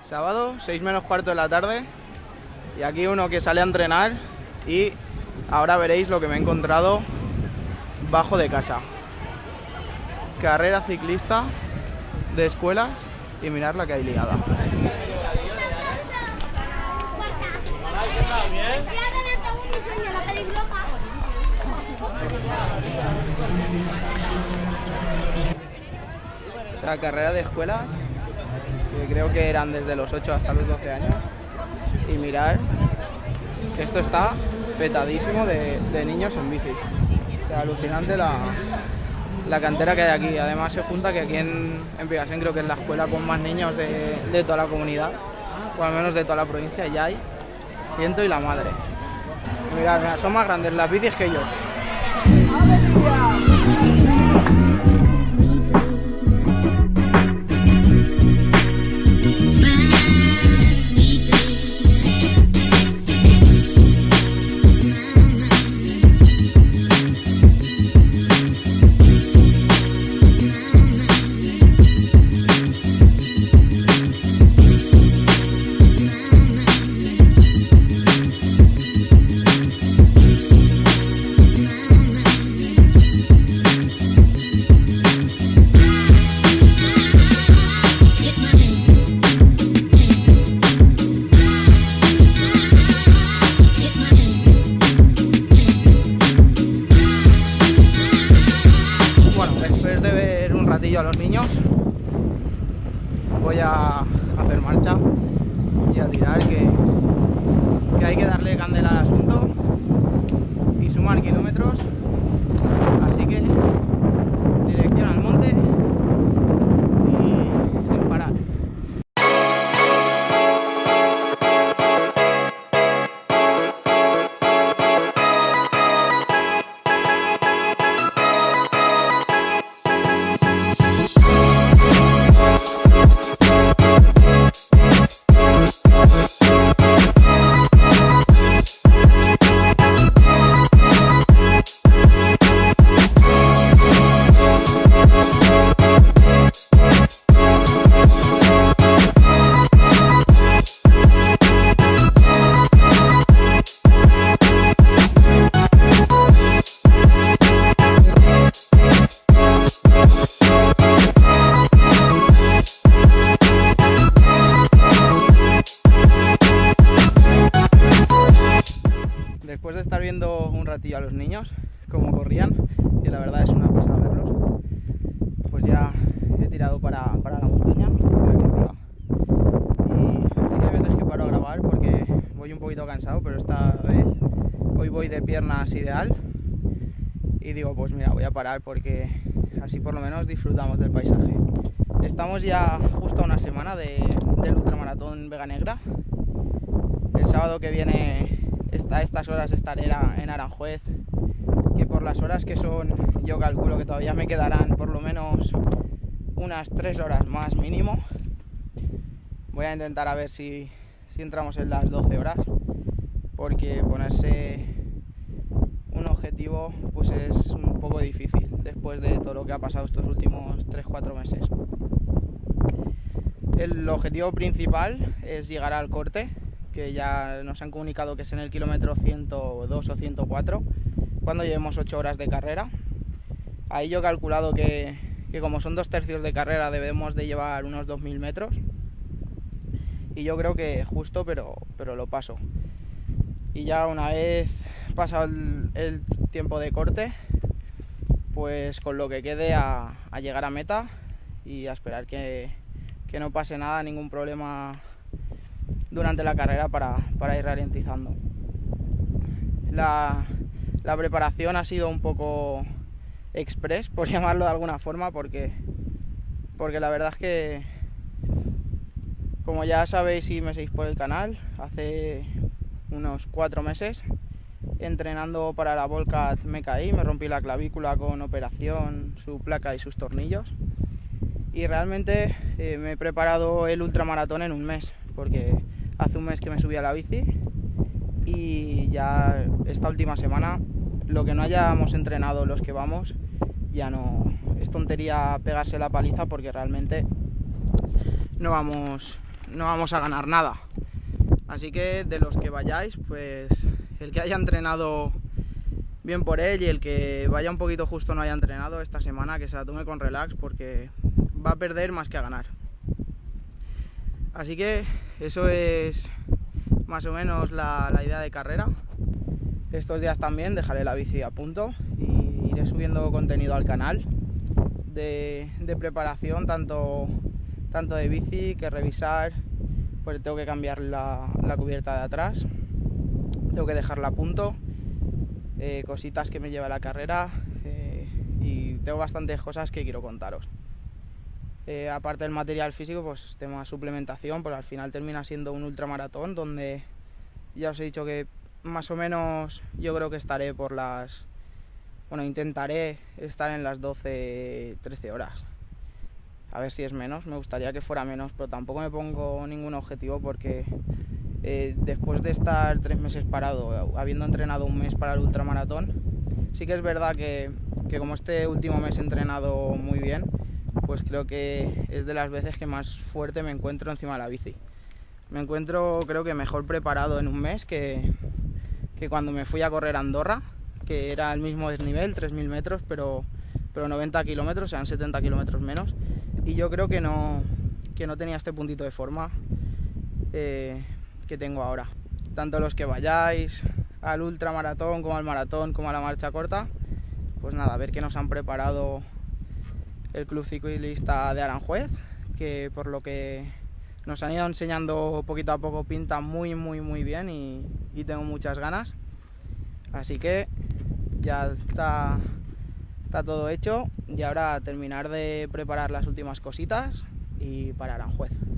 Sábado, 6 menos cuarto de la tarde, y aquí uno que sale a entrenar y ahora veréis lo que me he encontrado bajo de casa. Carrera ciclista de escuelas y mirad la que hay liada. O sea, carrera de escuelas, que creo que eran desde los 8 hasta los 12 años. Y mirad, esto está petadísimo de niños en bici. O sea, alucinante la cantera que hay aquí. Además se junta que aquí en Pigasen creo que es la escuela con más niños de toda la comunidad, o al menos de toda la provincia, ya hay ciento y la madre. Mirad, son más grandes las bicis que yo. A los niños voy a hacer marcha y a tirar, que hay que darle candela al asunto y sumar kilómetros, así que dirección al monte y sin parar. Después de estar viendo un ratillo a los niños cómo corrían, que la verdad es una pasada verlos, pues ya he tirado para la montaña, hacia aquí arriba. Y sí que hay veces que paro a grabar porque voy un poquito cansado, pero esta vez hoy voy de piernas ideal. Y digo, pues mira, voy a parar porque así por lo menos disfrutamos del paisaje. Estamos ya justo a una semana del ultramaratón Vega Negra. El sábado que viene, a estas horas estaré en Aranjuez, que por las horas que son, yo calculo que todavía me quedarán por lo menos unas 3 horas más mínimo. Voy a intentar a ver si entramos en las 12 horas, porque ponerse un objetivo pues es un poco difícil después de todo lo que ha pasado estos últimos 3-4 meses. El objetivo principal es llegar al corte, que ya nos han comunicado que es en el kilómetro 102 o 104, cuando llevemos 8 horas de carrera. Ahí yo he calculado que como son 2/3 de carrera debemos de llevar unos 2000 metros, y yo creo que justo, pero lo paso. Y ya una vez pasado el tiempo de corte, pues con lo que quede a llegar a meta y a esperar que no pase nada, ningún problema durante la carrera para ir ralentizando. La preparación ha sido un poco express, por llamarlo de alguna forma, porque la verdad es que, como ya sabéis si me seguís por el canal, hace unos 4 meses entrenando para la Volcat me caí, me rompí la clavícula con operación, su placa y sus tornillos, y realmente me he preparado el ultramaratón en un mes, porque hace un mes que me subí a la bici y ya esta última semana lo que no hayamos entrenado los que vamos ya no es tontería pegarse la paliza, porque realmente no vamos no vamos a ganar nada. Así que de los que vayáis, pues el que haya entrenado bien por él, y el que vaya un poquito justo no haya entrenado esta semana, que se la tome con relax, porque va a perder más que a ganar. Así que eso es más o menos la idea de carrera. Estos días también dejaré la bici a punto y iré subiendo contenido al canal de preparación, tanto de bici, que revisar. Pues tengo que cambiar la cubierta de atrás, tengo que dejarla a punto, cositas que me lleva la carrera, y tengo bastantes cosas que quiero contaros. Aparte del material físico, pues tema suplementación, pues al final termina siendo un ultramaratón donde ya os he dicho que más o menos yo creo que estaré por las... Bueno, intentaré estar en las 12-13 horas. A ver si es menos, me gustaría que fuera menos, pero tampoco me pongo ningún objetivo porque después de estar 3 meses parado, habiendo entrenado un mes para el ultramaratón, sí que es verdad que como este último mes he entrenado muy bien, pues creo que es de las veces que más fuerte me encuentro encima de la bici. Me encuentro, creo que mejor preparado en un mes que cuando me fui a correr a Andorra, que era el mismo desnivel, 3.000 metros, pero 90 kilómetros, sean 70 kilómetros menos. Y yo creo que no tenía este puntito de forma que tengo ahora. Tanto los que vayáis al ultramaratón, como al maratón, como a la marcha corta, pues nada, a ver qué nos han preparado el Club Ciclista de Aranjuez, que por lo que nos han ido enseñando poquito a poco pinta muy bien, y tengo muchas ganas. Así que ya está todo hecho, y ahora terminar de preparar las últimas cositas y para Aranjuez.